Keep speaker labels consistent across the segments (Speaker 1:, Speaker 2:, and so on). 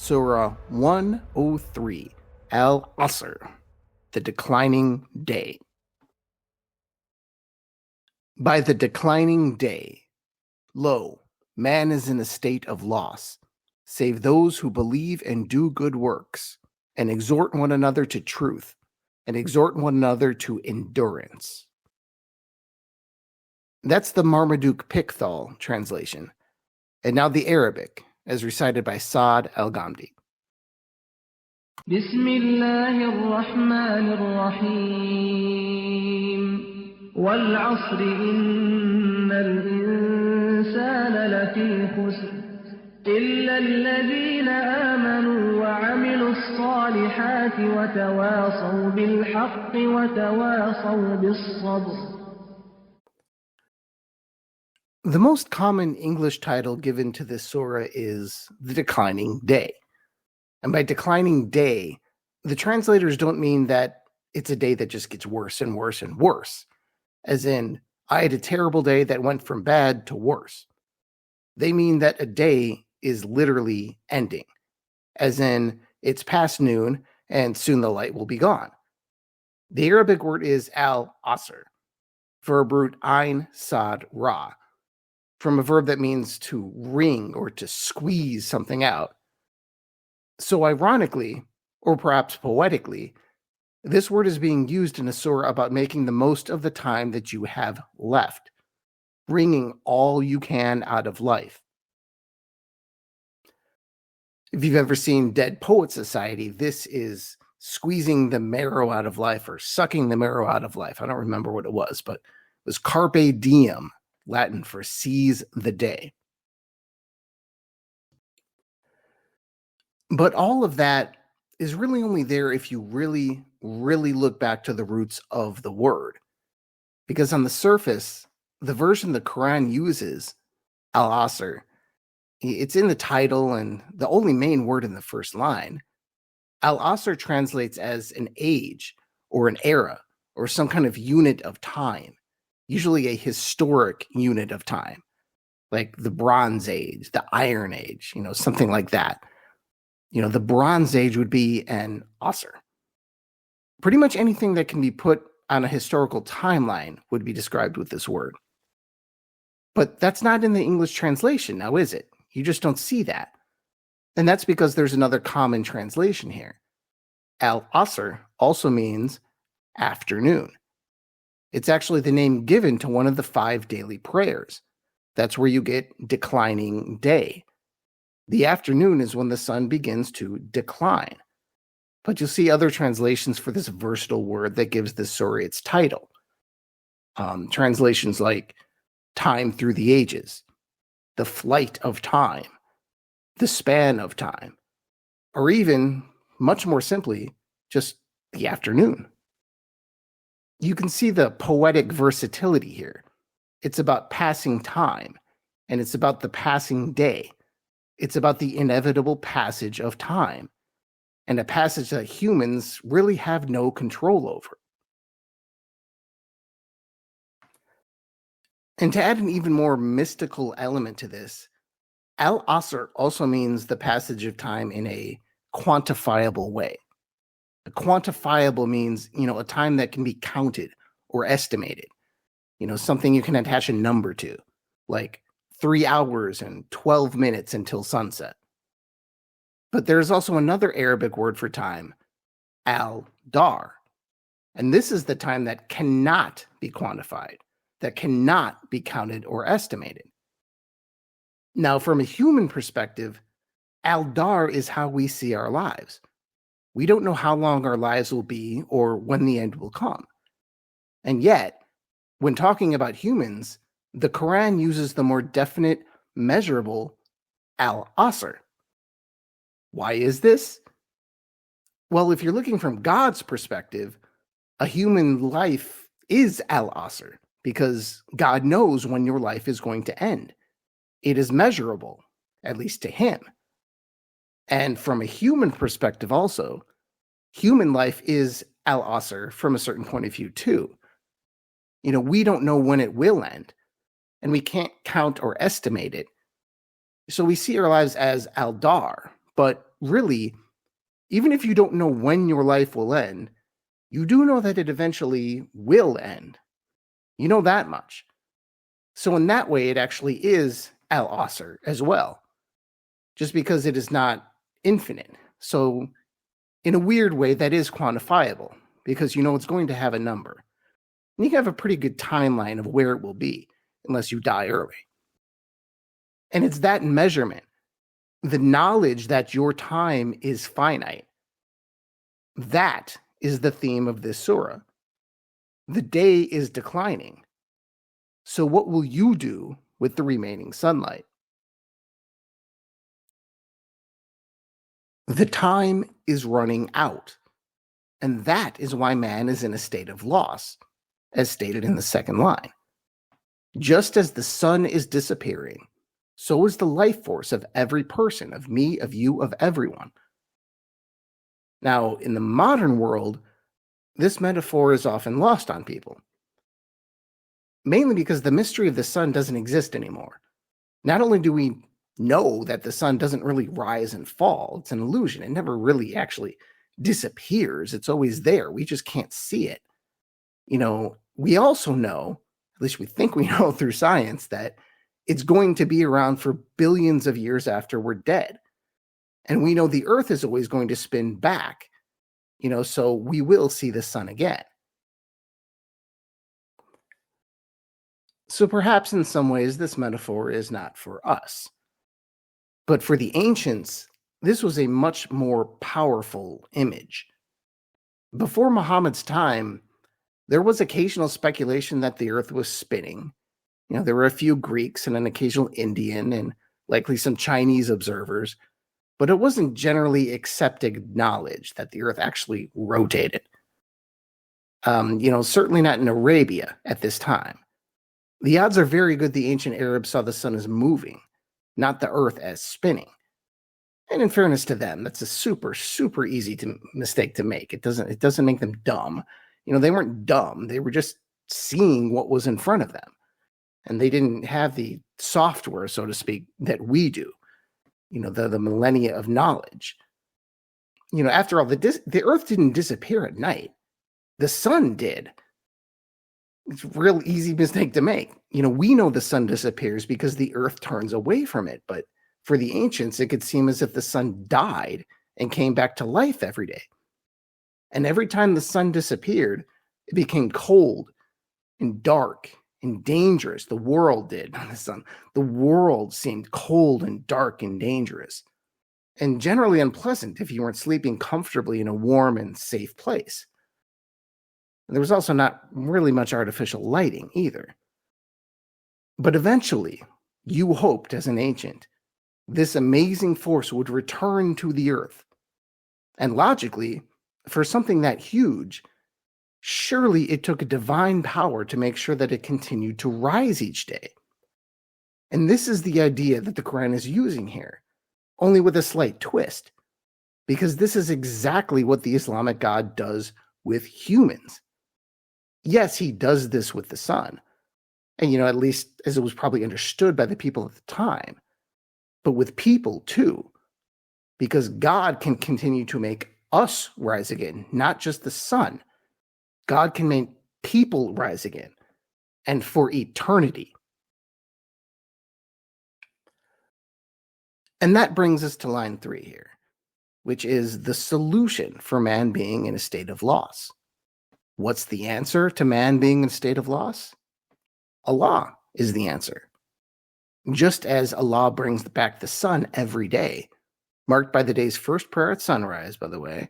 Speaker 1: Surah 103, Al-Asr, the declining day. By the declining day, lo, man is in a state of loss, save those who believe and do good works, and exhort one another to truth, and exhort one another to endurance. That's the Marmaduke Pickthall translation. And now the Arabic, as recited by Saad al-Ghamdi.
Speaker 2: بسم الله الرحمن الرحيم والعصر إن الإنسان لفي خسر إلا الذين آمنوا وعملوا الصالحات وتواصوا بالحق وتواصوا بالصبر.
Speaker 1: The most common English title given to this surah is The Declining Day. And by declining day, the translators don't mean that it's a day that just gets worse and worse and worse, as in, I had a terrible day that went from bad to worse. They mean that a day is literally ending, as in, it's past noon and soon the light will be gone. The Arabic word is al-asr, verb root ayn sad ra, from a verb that means to wring or to squeeze something out. So ironically, or perhaps poetically, this word is being used in a surah about making the most of the time that you have left, bringing all you can out of life. If you've ever seen Dead Poet Society, this is squeezing the marrow out of life or sucking the marrow out of life. I don't remember what it was, but it was carpe diem, Latin for seize the day. But all of that is really only there if you really, really look back to the roots of the word. Because on the surface, the version the Quran uses, al-Asr, it's in the title and the only main word in the first line. Al-Asr translates as an age or an era or some kind of unit of time, usually a historic unit of time, like the Bronze Age, the Iron Age, something like that. The Bronze Age would be an Asr. Pretty much anything that can be put on a historical timeline would be described with this word. But that's not in the English translation, now is it? You just don't see that. And that's because there's another common translation here. Al-Asr also means afternoon. It's actually the name given to one of the 5 daily prayers. That's where you get declining day. The afternoon is when the sun begins to decline. But you'll see other translations for this versatile word that gives this surah its title. Translations like time through the ages, the flight of time, the span of time, or even, much more simply, just the afternoon. You can see the poetic versatility here. It's about passing time, and it's about the passing day. It's about the inevitable passage of time, and a passage that humans really have no control over. And to add an even more mystical element to this, al-Asr also means the passage of time in a quantifiable way. A quantifiable means, a time that can be counted or estimated. Something you can attach a number to, like 3 hours and 12 minutes until sunset. But there's also another Arabic word for time, al-dar. And this is the time that cannot be quantified, that cannot be counted or estimated. Now, from a human perspective, al-dar is how we see our lives. We don't know how long our lives will be or when the end will come. And yet, when talking about humans, the Quran uses the more definite, measurable al-Asr. Why is this? Well, if you're looking from God's perspective, a human life is al-Asr because God knows when your life is going to end. It is measurable, at least to him. And from a human perspective also, human life is al-Asr from a certain point of view too. We don't know when it will end, and we can't count or estimate it. So we see our lives as al-dar, but really, even if you don't know when your life will end, you do know that it eventually will end. You know that much. So in that way, it actually is al-Asr as well, just because it is not infinite. So in a weird way, that is quantifiable, because you know it's going to have a number. And you can have a pretty good timeline of where it will be, unless you die early. And it's that measurement, the knowledge that your time is finite, that is the theme of this surah. The day is declining. So what will you do with the remaining sunlight? The time is running out. And that is why man is in a state of loss, as stated in the second line. Just as the sun is disappearing, so is the life force of every person, of me, of you, of everyone. Now, in the modern world, this metaphor is often lost on people, mainly because the mystery of the sun doesn't exist anymore. Not only do we know that the sun doesn't really rise and fall, it's an illusion. It never really actually disappears. It's always there. We just can't see it. We also know, at least we think we know through science, that it's going to be around for billions of years after we're dead. And we know the earth is always going to spin back, so we will see the sun again. So perhaps in some ways this metaphor is not for us. But for the ancients, this was a much more powerful image. Before Muhammad's time, there was occasional speculation that the earth was spinning. There were a few Greeks and an occasional Indian and likely some Chinese observers, but it wasn't generally accepted knowledge that the earth actually rotated. Certainly not in Arabia at this time. The odds are very good the ancient Arabs saw the sun as moving, not the earth as spinning. And in fairness to them, that's a super, super easy mistake to make. It doesn't make them dumb. They weren't dumb. They were just seeing what was in front of them. And they didn't have the software, so to speak, that we do, the millennia of knowledge. After all, the earth didn't disappear at night. The sun did. It's a real easy mistake to make. We know the sun disappears because the earth turns away from it. But for the ancients, it could seem as if the sun died and came back to life every day. And every time the sun disappeared, it became cold and dark and dangerous. The world did, not the sun. The world seemed cold and dark and dangerous, and generally unpleasant if you weren't sleeping comfortably in a warm and safe place. And there was also not really much artificial lighting either. But eventually, you hoped as an ancient, this amazing force would return to the earth. And logically, for something that huge, surely it took a divine power to make sure that it continued to rise each day. And this is the idea that the Quran is using here, only with a slight twist, because this is exactly what the Islamic God does with humans. Yes, he does this with the sun, and at least as it was probably understood by the people at the time, but with people too, because God can continue to make us rise again, not just the sun. God can make people rise again, and for eternity. And that brings us to line 3 here, which is the solution for man being in a state of loss. What's the answer to man being in a state of loss? Allah is the answer. Just as Allah brings back the sun every day, marked by the day's first prayer at sunrise, by the way,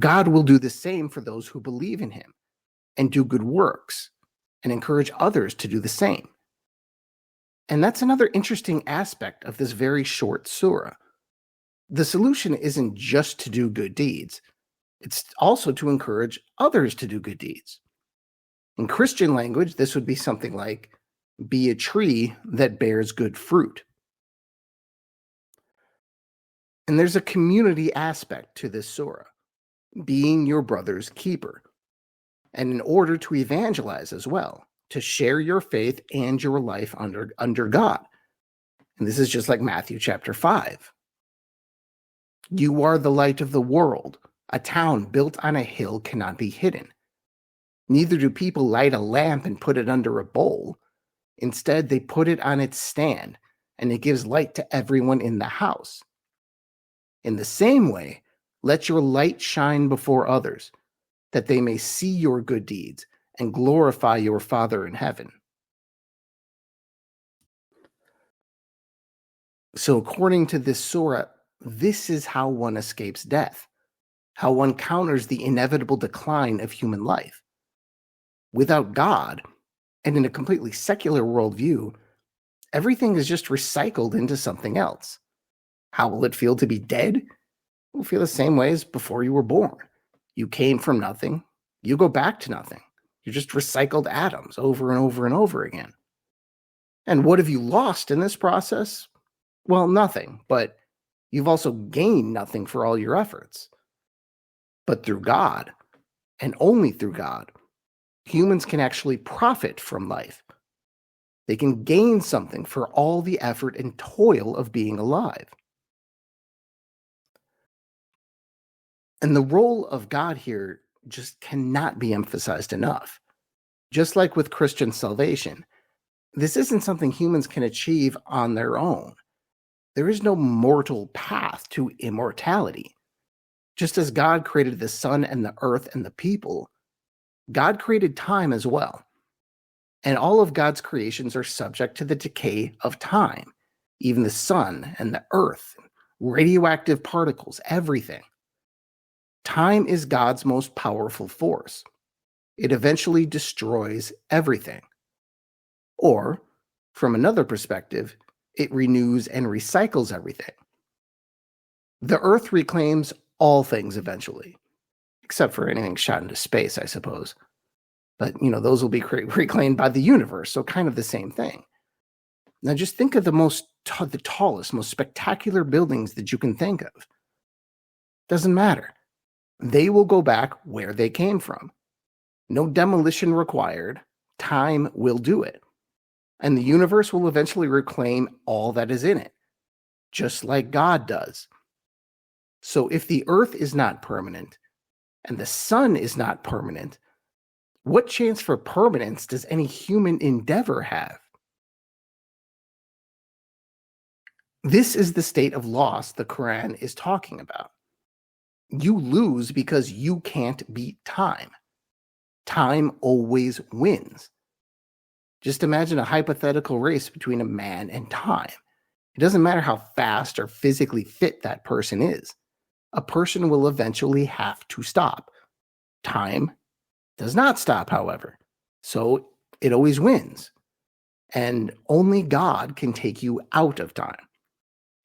Speaker 1: God will do the same for those who believe in him and do good works and encourage others to do the same. And that's another interesting aspect of this very short surah. The solution isn't just to do good deeds. It's also to encourage others to do good deeds. In Christian language, this would be something like, be a tree that bears good fruit. And there's a community aspect to this surah, being your brother's keeper. And in order to evangelize as well, to share your faith and your life under God. And this is just like Matthew chapter 5. You are the light of the world. A town built on a hill cannot be hidden. Neither do people light a lamp and put it under a bowl. Instead, they put it on its stand, and it gives light to everyone in the house. In the same way, let your light shine before others, that they may see your good deeds and glorify your Father in heaven. So according to this surah, this is how one escapes death, how one counters the inevitable decline of human life. Without God, and in a completely secular worldview, everything is just recycled into something else. How will it feel to be dead? It will feel the same way as before you were born. You came from nothing, you go back to nothing. You're just recycled atoms over and over and over again. And what have you lost in this process? Well, nothing, but you've also gained nothing for all your efforts. But through God, and only through God, humans can actually profit from life. They can gain something for all the effort and toil of being alive. And the role of God here just cannot be emphasized enough. Just like with Christian salvation, this isn't something humans can achieve on their own. There is no mortal path to immortality. Just as God created the sun and the earth and the people, God created time as well. And all of God's creations are subject to the decay of time, even the sun and the earth, radioactive particles, everything. Time is God's most powerful force. It eventually destroys everything. Or, from another perspective, it renews and recycles everything. The Earth reclaims all things eventually, except for anything shot into space, I suppose. But, those will be reclaimed by the universe, so kind of the same thing. Now just think of the tallest, most spectacular buildings that you can think of. Doesn't matter. They will go back where they came from. No demolition required. Time will do it. And the universe will eventually reclaim all that is in it, just like God does. So if the earth is not permanent and the sun is not permanent, what chance for permanence does any human endeavor have? This is the state of loss the Quran is talking about. You lose because you can't beat time. Time always wins. Just imagine a hypothetical race between a man and time. It doesn't matter how fast or physically fit that person is. A person will eventually have to stop. Time does not stop, however. So it always wins. And only God can take you out of time.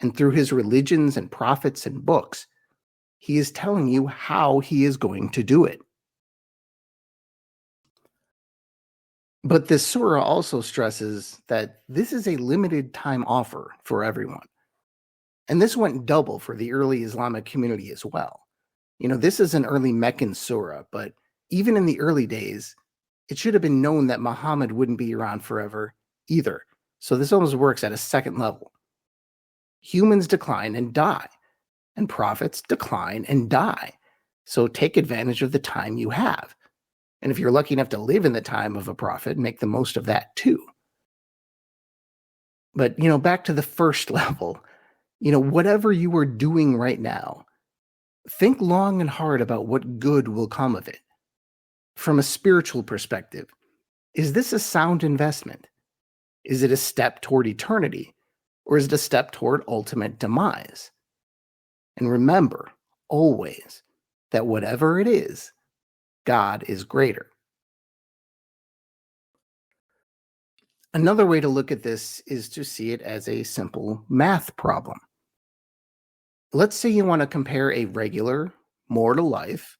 Speaker 1: And through his religions and prophets and books, he is telling you how he is going to do it. But this surah also stresses that this is a limited time offer for everyone. And this went double for the early Islamic community as well. This is an early Meccan surah, but even in the early days, it should have been known that Muhammad wouldn't be around forever either. So this almost works at a second level. Humans decline and die, and prophets decline and die. So take advantage of the time you have. And if you're lucky enough to live in the time of a prophet, make the most of that too. But, back to the first level, whatever you are doing right now, think long and hard about what good will come of it. From a spiritual perspective, is this a sound investment? Is it a step toward eternity? Or is it a step toward ultimate demise? And remember, always, that whatever it is, God is greater. Another way to look at this is to see it as a simple math problem. Let's say you want to compare a regular, mortal life,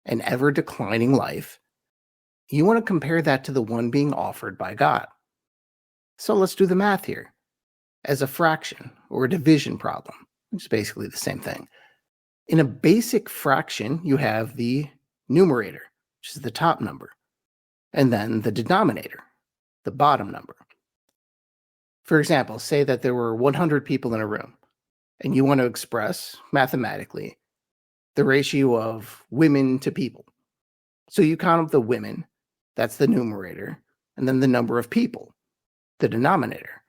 Speaker 1: an ever-declining life. You want to compare that to the one being offered by God. So let's do the math here. As a fraction or a division problem, which is basically the same thing. In a basic fraction, you have the numerator, which is the top number, and then the denominator, the bottom number. For example, say that there were 100 people in a room, and you want to express mathematically the ratio of women to people. So you count up the women, that's the numerator, and then the number of people, the denominator,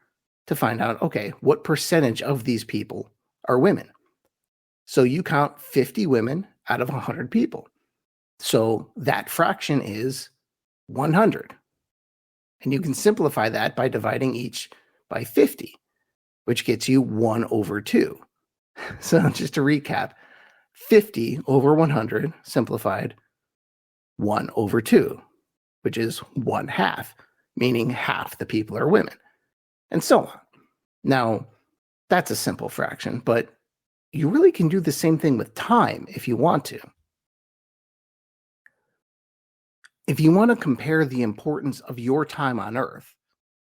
Speaker 1: to find out, okay, what percentage of these people are women? So you count 50 women out of 100 people. So that fraction is 100. And you can simplify that by dividing each by 50, which gets you 1 over 2. So just to recap, 50 over 100 simplified 1 over 2, which is 1/2, meaning half the people are women, and so on. Now, that's a simple fraction, but you really can do the same thing with time if you want to. If you want to compare the importance of your time on Earth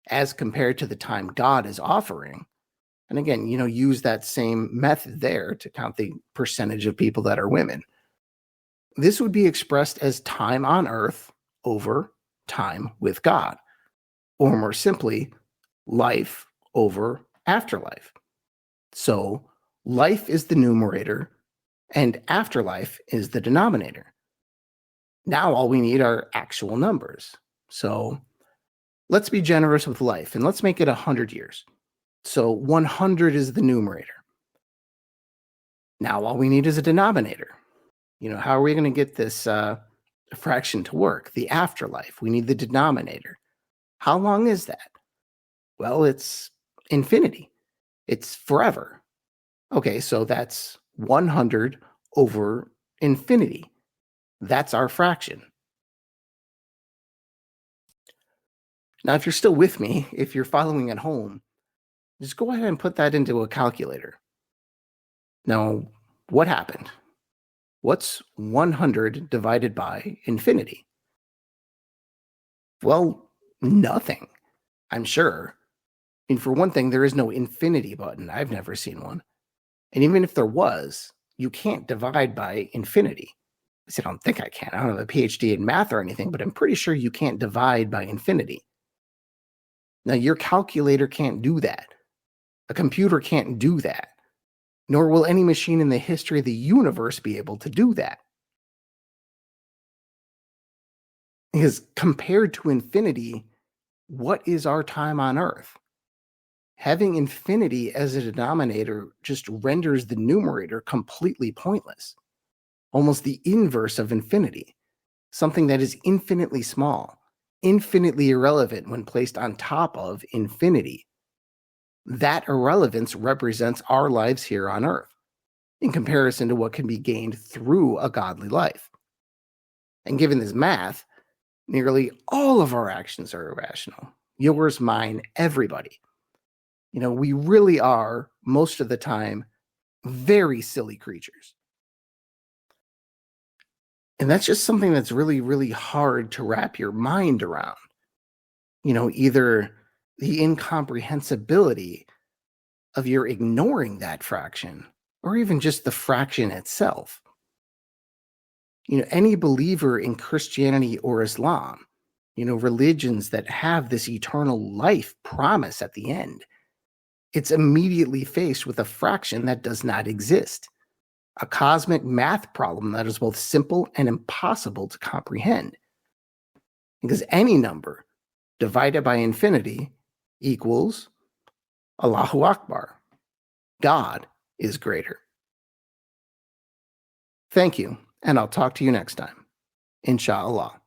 Speaker 1: as compared to the time God is offering, and again, use that same method there to count the percentage of people that are women, this would be expressed as time on Earth over time with God, or more simply, life over afterlife. So life is the numerator and afterlife is the denominator. Now all we need are actual numbers. So let's be generous with life and let's make it 100 years. So 100 is the numerator. Now all we need is a denominator. How are we going to get this fraction to work? The afterlife. We need the denominator. How long is that? Well, it's infinity. It's forever. Okay, so that's 100 over infinity. That's our fraction. Now, if you're still with me, if you're following at home, just go ahead and put that into a calculator. Now, what happened? What's 100 divided by infinity? Well, nothing, I'm sure. I mean, for one thing, there is no infinity button. I've never seen one. And even if there was, you can't divide by infinity. I said, I don't think I can. I don't have a PhD in math or anything, but I'm pretty sure you can't divide by infinity. Now, your calculator can't do that. A computer can't do that. Nor will any machine in the history of the universe be able to do that. Because compared to infinity, what is our time on Earth? Having infinity as a denominator just renders the numerator completely pointless. Almost the inverse of infinity. Something that is infinitely small, infinitely irrelevant when placed on top of infinity. That irrelevance represents our lives here on Earth, in comparison to what can be gained through a godly life. And given this math, nearly all of our actions are irrational. Yours, mine, everybody. We really are, most of the time, very silly creatures. And that's just something that's really, really hard to wrap your mind around. Either the incomprehensibility of your ignoring that fraction, or even just the fraction itself. Any believer in Christianity or Islam, religions that have this eternal life promise at the end, it's immediately faced with a fraction that does not exist. A cosmic math problem that is both simple and impossible to comprehend. Because any number divided by infinity equals Allahu Akbar. God is greater. Thank you, and I'll talk to you next time. Inshallah.